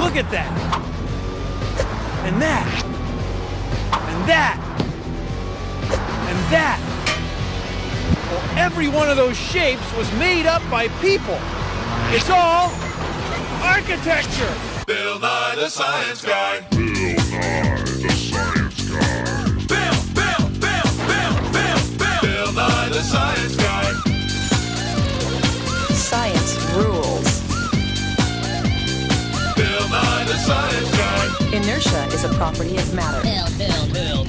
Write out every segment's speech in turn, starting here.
Look at that. And that. And that. And that. Well, every one of those shapes was made up by people. It's all architecture. Bill Nye the Science Guy. Bill Nye the Science Guy. Bill Nye the Science Guy. Science rules. Bill Nye the Science Guy. Inertia is a property of matter. Bill Nye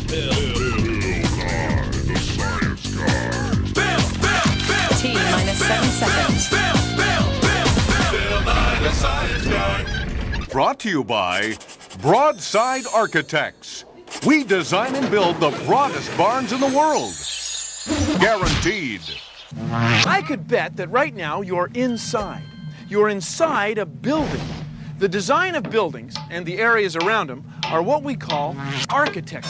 the Science Guy. T minus 7 seconds. Bill Nye the Science Guy. Brought to you by Broadside Architects. We design and build the broadest barns in the world. Guaranteed. I could bet that right now you're inside. You're inside a building. The design of buildings and the areas around them are what we call architecture.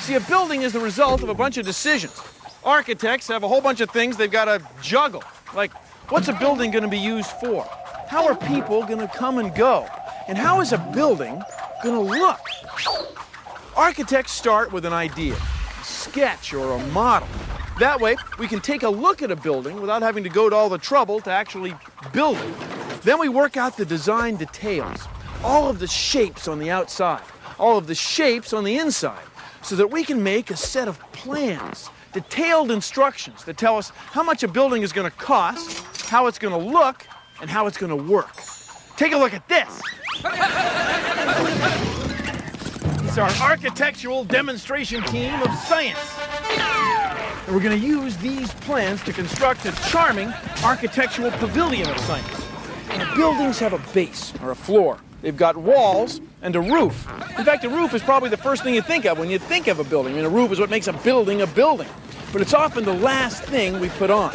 See, a building is the result of a bunch of decisions. Architects have a whole bunch of things they've got to juggle. Like, what's a building going to be used for? How are people going to come and go? And how is a building going to look? Architects start with an idea, a sketch or a model. That way, we can take a look at a building without having to go to all the trouble to actually build it. Then we work out the design details, all of the shapes on the outside, all of the shapes on the inside, so that we can make a set of plans, detailed instructions that tell us how much a building is going to cost, how it's going to look, and how it's going to work. Take a look at this. It's our architectural demonstration team of science. And we're going to use these plans to construct a charming architectural pavilion of science. Now, buildings have a base, or a floor. They've got walls and a roof. In fact, a roof is probably the first thing you think of when you think of a building. I mean, a roof is what makes a building a building. But it's often the last thing we put on.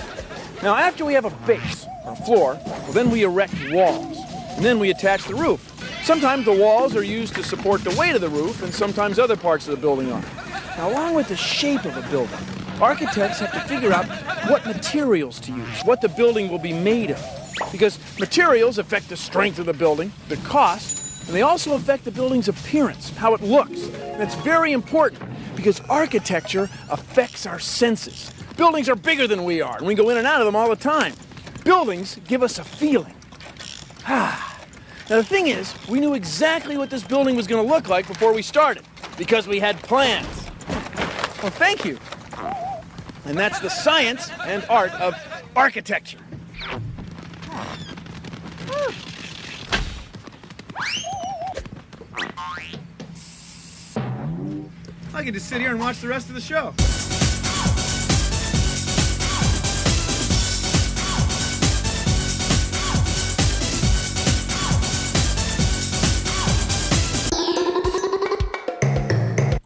Now, after we have a base, or a floor, well, then we erect walls. And then we attach the roof. Sometimes the walls are used to support the weight of the roof, and sometimes other parts of the building are. Now, along with the shape of a building, architects have to figure out what materials to use, what the building will be made of. Because materials affect the strength of the building, the cost, and they also affect the building's appearance, how it looks. And that's very important because architecture affects our senses. Buildings are bigger than we are, and we go in and out of them all the time. Buildings give us a feeling. Now, the thing is, we knew exactly what this building was going to look like before we started, because we had plans. Well, thank you. And that's the science and art of architecture. I can just sit here and watch the rest of the show.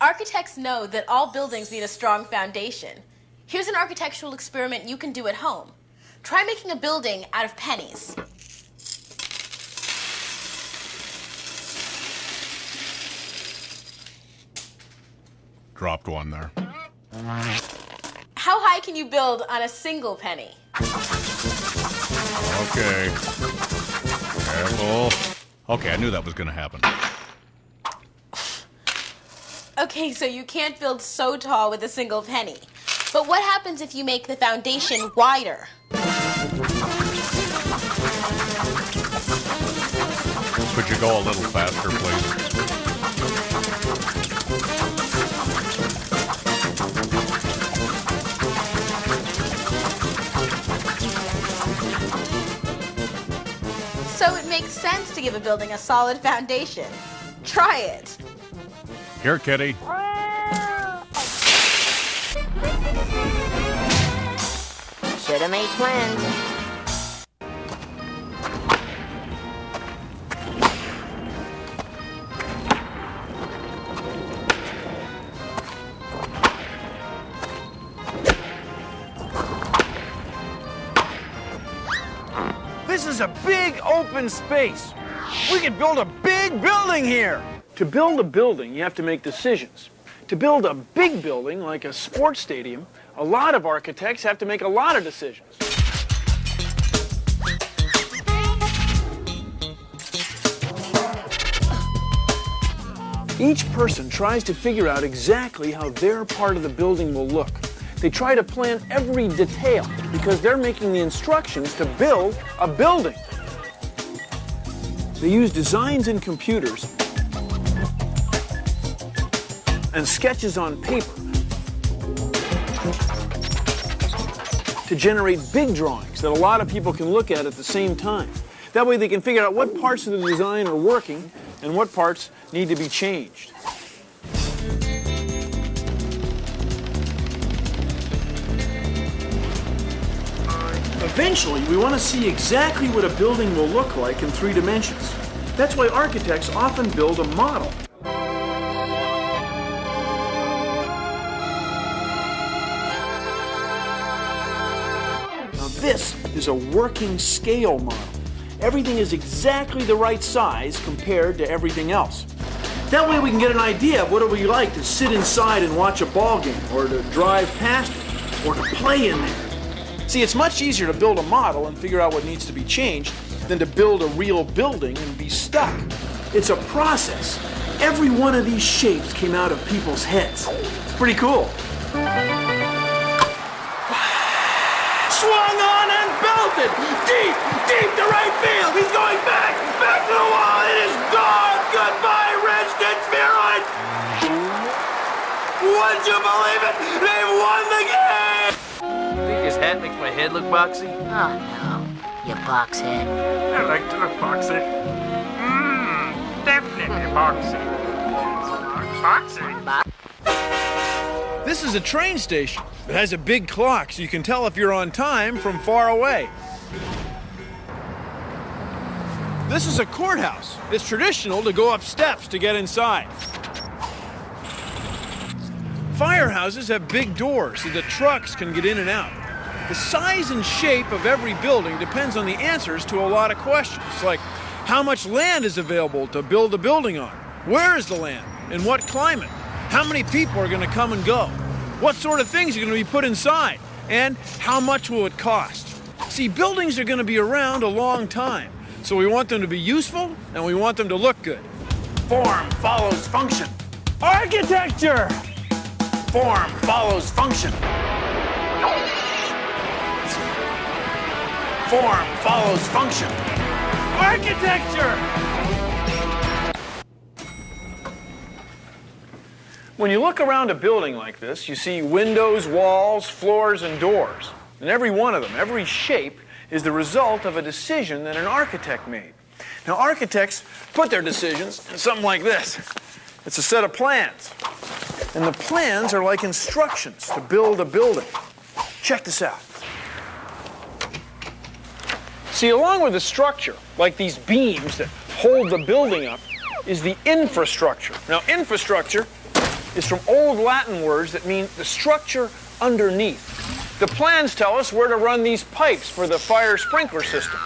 Architects know that all buildings need a strong foundation. Here's an architectural experiment you can do at home. Try making a building out of pennies. Dropped one there. How high can you build on a single penny? Okay. Careful. Okay, I knew that was going to happen. Okay, so you can't build so tall with a single penny. But what happens if you make the foundation wider? Could you go a little faster, please? So it makes sense to give a building a solid foundation. Try it. Here, kitty. Should have made plans. This is a big open space. We could build a big building here. To build a building, you have to make decisions. To build a big building, like a sports stadium, a lot of architects have to make a lot of decisions. Each person tries to figure out exactly how their part of the building will look. They try to plan every detail because they're making the instructions to build a building. They use designs in computers and sketches on paper to generate big drawings that a lot of people can look at the same time. That way they can figure out what parts of the design are working and what parts need to be changed. Eventually, we want to see exactly what a building will look like in 3 dimensions. That's why architects often build a model. Now this is a working scale model. Everything is exactly the right size compared to everything else. That way we can get an idea of what it would be like to sit inside and watch a ball game, or to drive past it, or to play in there. See, it's much easier to build a model and figure out what needs to be changed than to build a real building and be stuck. It's a process. Every one of these shapes came out of people's heads. It's pretty cool. Swung on and belted! Deep, deep to right field! He's going back to the wall! It is gone! Goodbye, Redskins spheroid! Would you believe it? They've won the game! Think his hat makes my head look boxy? Oh, no. You box head. I like to look boxy. Definitely boxy. Boxy. This is a train station. It has a big clock so you can tell if you're on time from far away. This is a courthouse. It's traditional to go up steps to get inside. Firehouses have big doors so that trucks can get in and out. The size and shape of every building depends on the answers to a lot of questions, like how much land is available to build a building on? Where is the land? In what climate? How many people are going to come and go? What sort of things are going to be put inside? And how much will it cost? See, buildings are going to be around a long time, so we want them to be useful and we want them to look good. Form follows function. Architecture! Form follows function. Form follows function. Architecture! When you look around a building like this, you see windows, walls, floors, and doors. And every one of them, every shape, is the result of a decision that an architect made. Now, architects put their decisions in something like this. It's a set of plans. And the plans are like instructions to build a building. Check this out. See, along with the structure, like these beams that hold the building up, is the infrastructure. Now, infrastructure is from old Latin words that mean the structure underneath. The plans tell us where to run these pipes for the fire sprinkler system.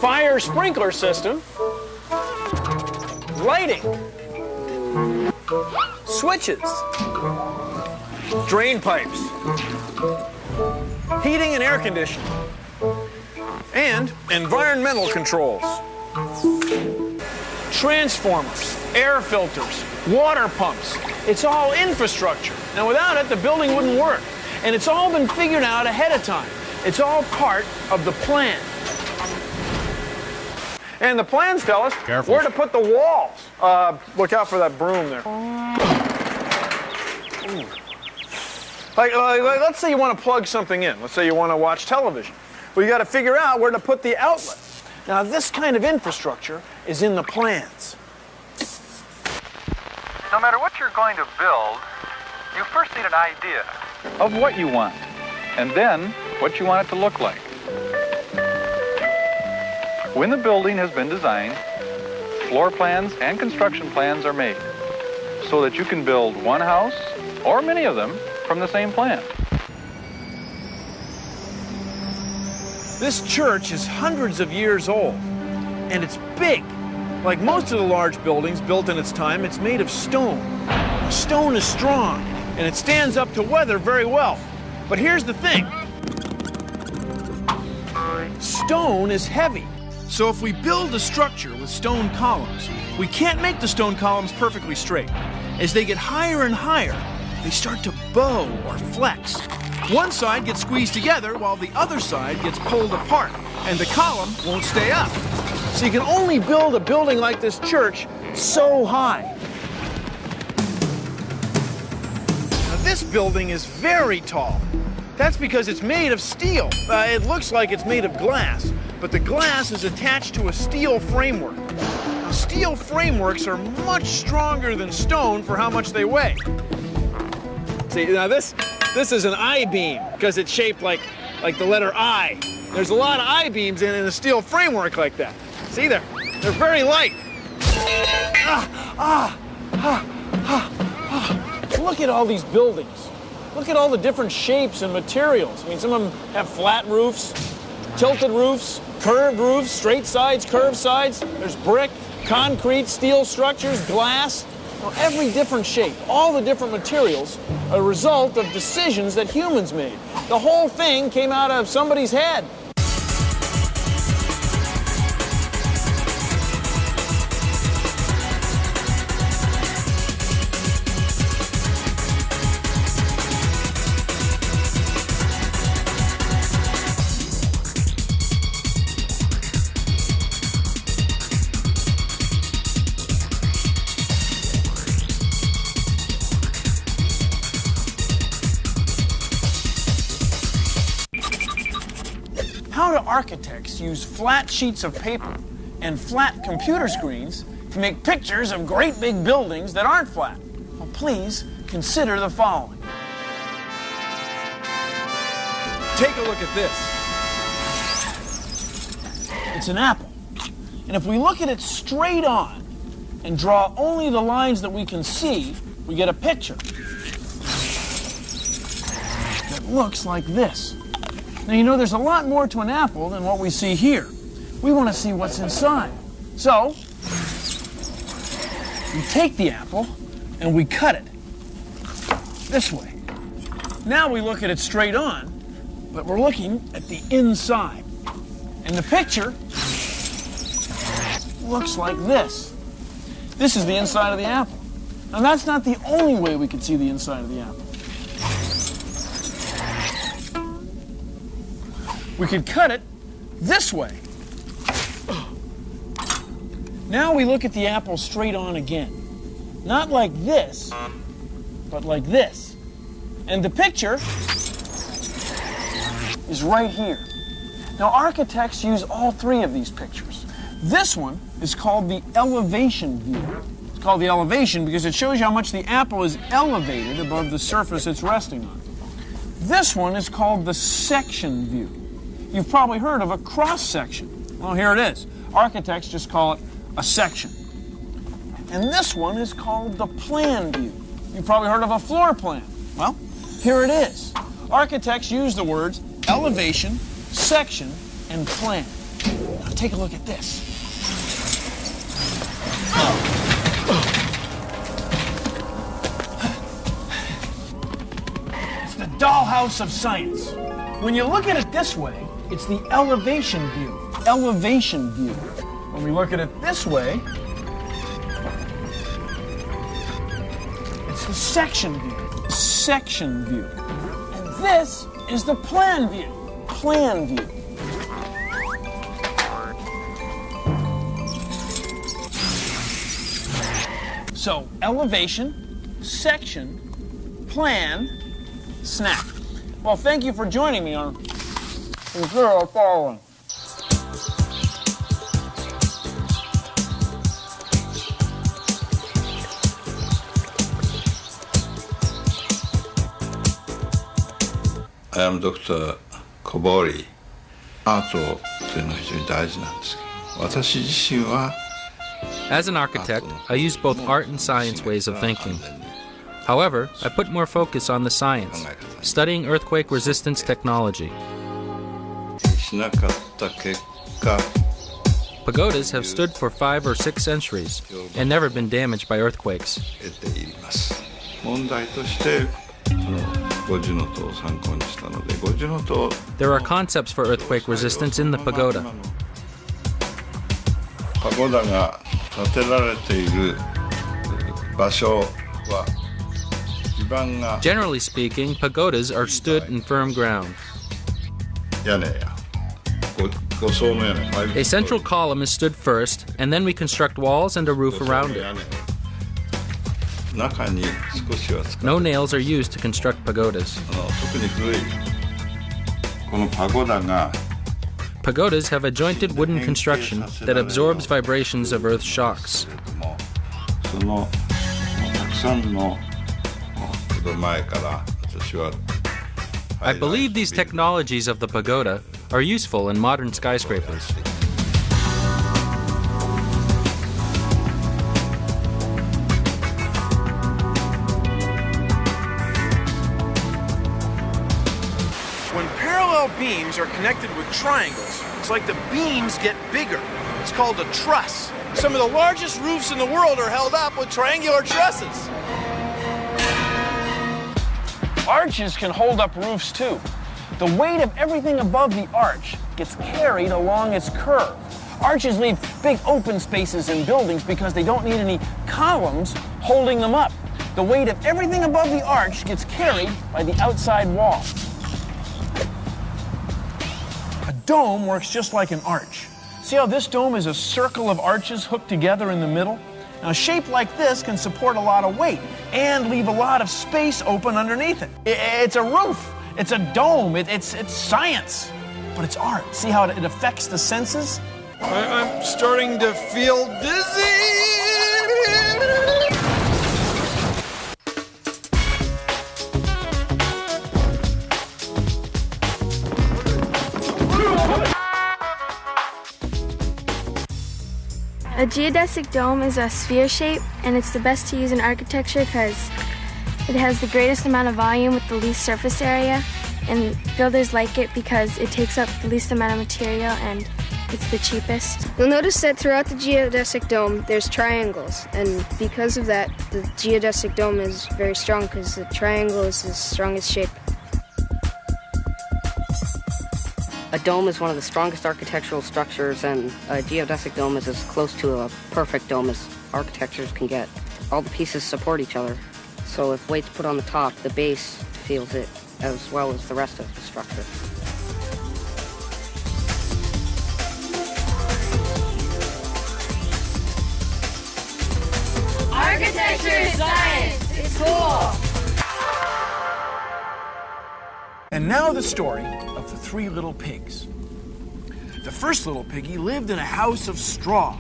Fire sprinkler system, lighting, switches, drain pipes, heating and air conditioning, and environmental controls. Transformers, air filters, water pumps. It's all infrastructure. Now, without it, the building wouldn't work. And it's all been figured out ahead of time. It's all part of the plan. And the plans tell us where to put the walls. Look out for that broom there. Like, let's say you want to plug something in. Let's say you want to watch television. Well, you got to figure out where to put the outlet. Now, this kind of infrastructure is in the plans. No matter what you're going to build, you first need an idea of what you want, and then what you want it to look like. When the building has been designed, floor plans and construction plans are made so that you can build one house or many of them from the same plan. This church is hundreds of years old, and it's big. Like most of the large buildings built in its time, it's made of stone. Stone is strong, and it stands up to weather very well. But here's the thing. Stone is heavy. So if we build a structure with stone columns, we can't make the stone columns perfectly straight. As they get higher and higher, they start to bow or flex. One side gets squeezed together while the other side gets pulled apart, and the column won't stay up. So you can only build a building like this church so high. Now this building is very tall. That's because it's made of steel. It looks like it's made of glass, but the glass is attached to a steel framework. Now, steel frameworks are much stronger than stone for how much they weigh. See, now this is an I-beam because it's shaped like the letter I. There's a lot of I-beams in a steel framework like that. See, they're very light. Look at all these buildings. Look at all the different shapes and materials. I mean, some of them have flat roofs, tilted roofs, curved roofs, straight sides, curved sides. There's brick, concrete, steel structures, glass. Well, every different shape, all the different materials are a result of decisions that humans made. The whole thing came out of somebody's head. How do architects use flat sheets of paper and flat computer screens to make pictures of great big buildings that aren't flat? Well, please consider the following. Take a look at this. It's an apple. And if we look at it straight on and draw only the lines that we can see, we get a picture that looks like this. Now, you know, there's a lot more to an apple than what we see here. We want to see what's inside. So, we take the apple and we cut it this way. Now we look at it straight on, but we're looking at the inside. And the picture looks like this. This is the inside of the apple. Now, that's not the only way we could see the inside of the apple. We could cut it this way. Now we look at the apple straight on again. Not like this, but like this. And the picture is right here. Now, architects use all three of these pictures. This one is called the elevation view. It's called the elevation because it shows you how much the apple is elevated above the surface it's resting on. This one is called the section view. You've probably heard of a cross-section. Well, here it is. Architects just call it a section. And this one is called the plan view. You've probably heard of a floor plan. Well, here it is. Architects use the words elevation, section, and plan. Now take a look at this. It's the dollhouse of science. When you look at it this way, it's the elevation view. Elevation view. When we look at it this way, it's the section view. Section view. And this is the plan view. Plan view. So, elevation, section, plan, snap. Well, thank you for joining me on Consider the following. I am Dr. Kobori. アートというのは非常に大事なんですけど、私自身は As an architect, I use both art and science ways of thinking. However, I put more focus on the science, studying earthquake resistance technology. しなかった結果 Pagodas have stood for 5 or 6 centuries and never been damaged by earthquakes. 得ています。問題として五重塔を参考にしたので、五重塔 There are concepts for earthquake resistance in the pagoda. パゴダが建てられている場所は地盤が Generally speaking, pagodas are stood in firm ground. 屋根や5層の屋根 A central column is stood first, and then we construct walls and a roof around it. 中に少しは使う No nails are used to construct pagodas. 特に古いこのパゴダが Pagodas have a jointed wooden construction that absorbs vibrations of earth's shocks. そのたくさんの前から私は I believe these technologies of the pagoda are useful in modern skyscrapers. When parallel beams are connected with triangles, it's like the beams get bigger. It's called a truss. Some of the largest roofs in the world are held up with triangular trusses. Arches can hold up roofs too. The weight of everything above the arch gets carried along its curve. Arches leave big open spaces in buildings because they don't need any columns holding them up. The weight of everything above the arch gets carried by the outside wall. A dome works just like an arch. See how this dome is a circle of arches hooked together in the middle? Now, a shape like this can support a lot of weight and leave a lot of space open underneath it. It's a roof. It's a dome. It's science. But it's art. See how it affects the senses? I'm starting to feel dizzy. A geodesic dome is a sphere shape, and it's the best to use in architecture because it has the greatest amount of volume with the least surface area, and builders like it because it takes up the least amount of material and it's the cheapest. You'll notice that throughout the geodesic dome there's triangles, and because of that the geodesic dome is very strong because the triangle is the strongest shape. A dome is one of the strongest architectural structures, and a geodesic dome is as close to a perfect dome as architectures can get. All the pieces support each other, so if weight's put on the top, the base feels it as well as the rest of the structure. Architecture is science. It's cool. And now the story of the three little pigs. The first little piggy lived in a house of straw.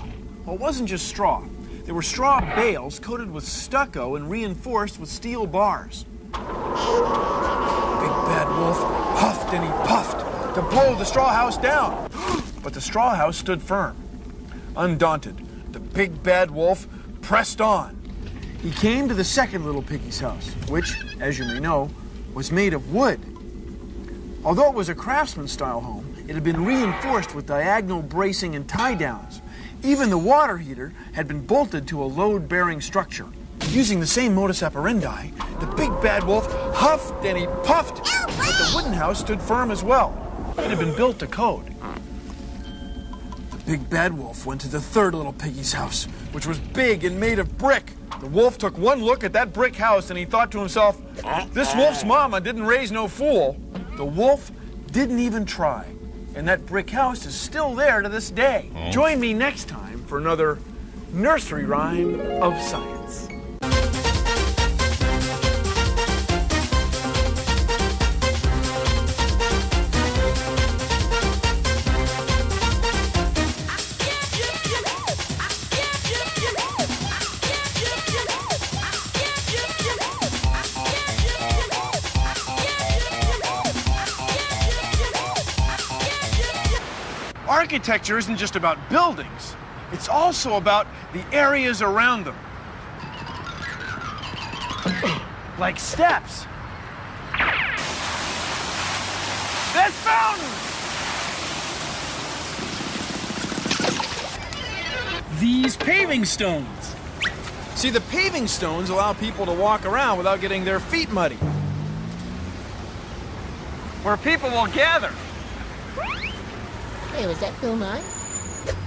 Well, it wasn't just straw. There were straw bales coated with stucco and reinforced with steel bars. Big Bad Wolf huffed and he puffed to blow the straw house down. But the straw house stood firm. Undaunted, the Big Bad Wolf pressed on. He came to the second little piggy's house, which, as you may know, was made of wood. Although it was a craftsman-style home, it had been reinforced with diagonal bracing and tie-downs. Even the water heater had been bolted to a load-bearing structure. Using the same modus operandi, the Big Bad Wolf huffed and he puffed, but the wooden house stood firm as well. It had been built to code. The Big Bad Wolf went to the third little piggy's house, which was big and made of brick. The wolf took one look at that brick house and he thought to himself, this wolf's mama didn't raise no fool. The wolf didn't even try, and that brick house is still there to this day. Join me next time for another nursery rhyme of science. Architecture isn't just about buildings. It's also about the areas around them. Like steps. That fountain! These paving stones. See, the paving stones allow people to walk around without getting their feet muddy. Where people will gather. Hey, was that Bill Nye?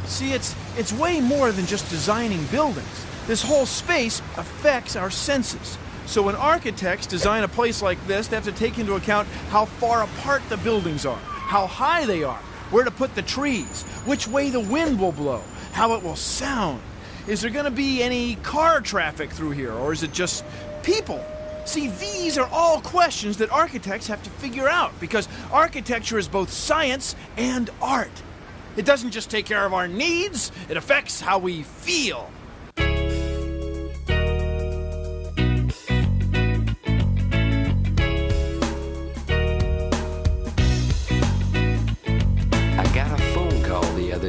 See, it's way more than just designing buildings. This whole space affects our senses. So when architects design a place like this, they have to take into account how far apart the buildings are, how high they are, where to put the trees, which way the wind will blow, how it will sound. Is there going to be any car traffic through here, or is it just people? See, these are all questions that architects have to figure out, because architecture is both science and art. It doesn't just take care of our needs, it affects how we feel.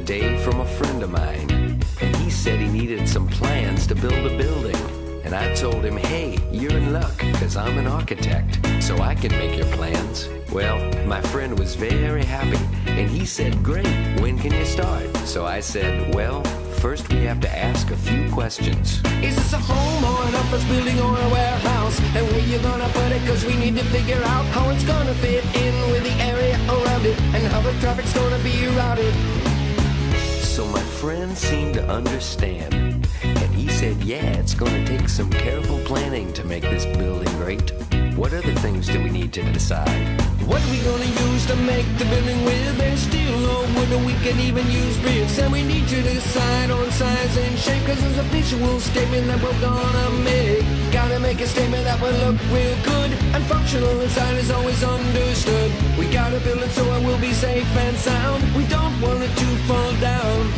Day from a friend of mine, and he said he needed some plans to build a building. And I told him, hey, you're in luck, because I'm an architect, so I can make your plans. Well, my friend was very happy, and he said, great, when can you start? So I said, well, first we have to ask a few questions. Is this a home or an office building or a warehouse? And where you gonna put it? Cause we need to figure out how it's gonna fit in with the area around it, and how the traffic's gonna be routed. So my friend seemed to understand, and he said, yeah, it's going to take some careful planning to make this building great. What other things do we need to decide? What are we gonna use to make the building with? There's steel or wood, or we can even use bricks. And we need to decide on size and shape, cause there's a visual statement that we're gonna make. Gotta make a statement that will look real good, and functional inside is always understood. We gotta build it so it will be safe and sound. We don't want it to fall down.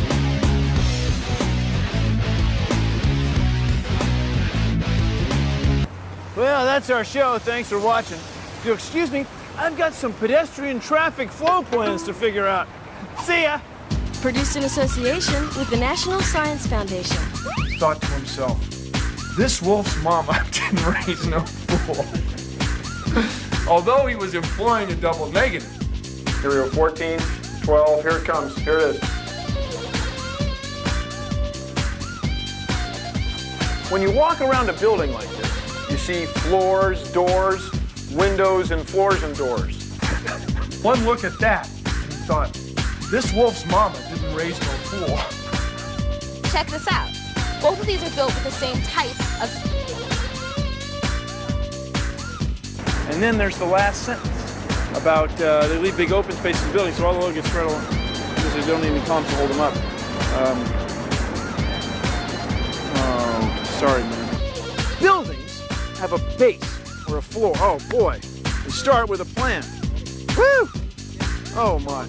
Well, that's our show. Thanks for watching. If you'll excuse me, I've got some pedestrian traffic flow plans to figure out. See ya! Produced in association with the National Science Foundation. Thought to himself, this wolf's mama didn't raise no fool. Although he was employing a double negative. Here we go, 14, 12, here it comes, here it is. When you walk around a building like this, you see floors, doors, windows, and floors and doors. One look at that, and you thought, this wolf's mama didn't raise no fool. Check this out. Both of these are built with the same type of... And then there's the last sentence about they leave big open spaces in the building, so all the load gets spread along because they don't need any columns to hold them up. Oh, sorry, man. Buildings have a base or a floor. Oh boy, we start with a plan. Woo! Oh my.